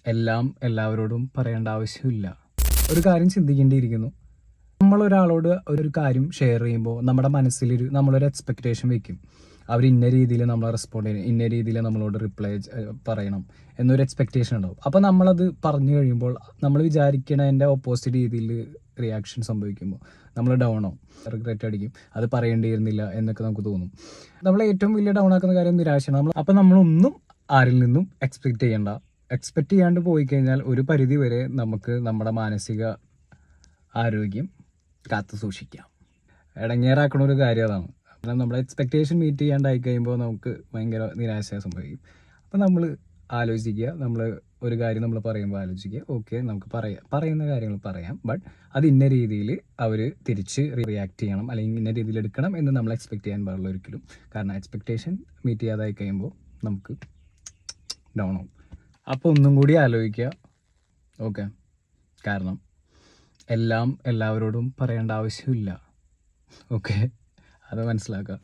എല്ലാം എല്ലാവരോടും പറയേണ്ട ആവശ്യമില്ല. ഒരു കാര്യം ചിന്തിക്കേണ്ടിയിരിക്കുന്നു. നമ്മളൊരാളോട് ഒരു കാര്യം ഷെയർ ചെയ്യുമ്പോൾ നമ്മുടെ മനസ്സിലൊരു നമ്മളൊരു എക്സ്പെക്റ്റേഷൻ വെക്കും. അവർ ഇന്ന രീതിയിൽ നമ്മളെ റെസ്പോണ്ട് ചെയ്യണം, ഇന്ന രീതിയിൽ നമ്മളോട് റിപ്ലൈ പറയണം എന്നൊരു എക്സ്പെക്റ്റേഷൻ ഉണ്ടാവും. അപ്പോൾ നമ്മളത് പറഞ്ഞു കഴിയുമ്പോൾ നമ്മൾ വിചാരിക്കണതിൻ്റെ ഓപ്പോസിറ്റ് രീതിയിൽ റിയാക്ഷൻ സംഭവിക്കുമ്പോൾ നമ്മൾ ഡൗൺ ആവും, റിഗ്രറ്റ് അടിക്കും, അത് പറയേണ്ടിയിരുന്നില്ല എന്നൊക്കെ നമുക്ക് തോന്നും. നമ്മളെ ഏറ്റവും വലിയ ഡൗൺ ആക്കുന്ന കാര്യം നിരാശയാണ്. അപ്പോൾ നമ്മളൊന്നും ആരിൽ നിന്നും എക്സ്പെക്റ്റ് ചെയ്യണ്ട. എക്സ്പെക്റ്റ് ചെയ്യാണ്ട് പോയി കഴിഞ്ഞാൽ ഒരു പരിധി വരെ നമുക്ക് നമ്മുടെ മാനസിക ആരോഗ്യം കാത്തു സൂക്ഷിക്കാം. ഇടങ്ങേറാക്കണ ഒരു കാര്യം അതാണ്. കാരണം നമ്മുടെ എക്സ്പെക്റ്റേഷൻ മീറ്റ് ചെയ്യാണ്ടായി കഴിയുമ്പോൾ നമുക്ക് ഭയങ്കര നിരാശ സംഭവിക്കും. അപ്പോൾ നമ്മൾ ആലോചിക്കുക, നമ്മൾ ഒരു കാര്യം നമ്മൾ പറയുമ്പോൾ ആലോചിക്കുക, ഓക്കെ നമുക്ക് പറയുന്ന കാര്യങ്ങൾ പറയാം, ബട്ട് അത് ഇന്ന രീതിയിൽ അവർ തിരിച്ച് റിയാക്ട് ചെയ്യണം അല്ലെങ്കിൽ ഇന്ന രീതിയിൽ എടുക്കണം എന്ന് നമ്മൾ എക്സ്പെക്റ്റ് ചെയ്യാൻ പാടില്ല ഒരിക്കലും. കാരണം എക്സ്പെക്റ്റേഷൻ മീറ്റ് ചെയ്യാതായി കഴിയുമ്പോൾ നമുക്ക് ഡൗൺ ആവും. അപ്പോൾ ഒന്നും കൂടി ആലോചിക്കുക, ഓക്കെ? കാരണം എല്ലാം എല്ലാവരോടും പറയേണ്ട ആവശ്യമില്ല, ഓക്കെ? അത് മനസ്സിലാക്കുക.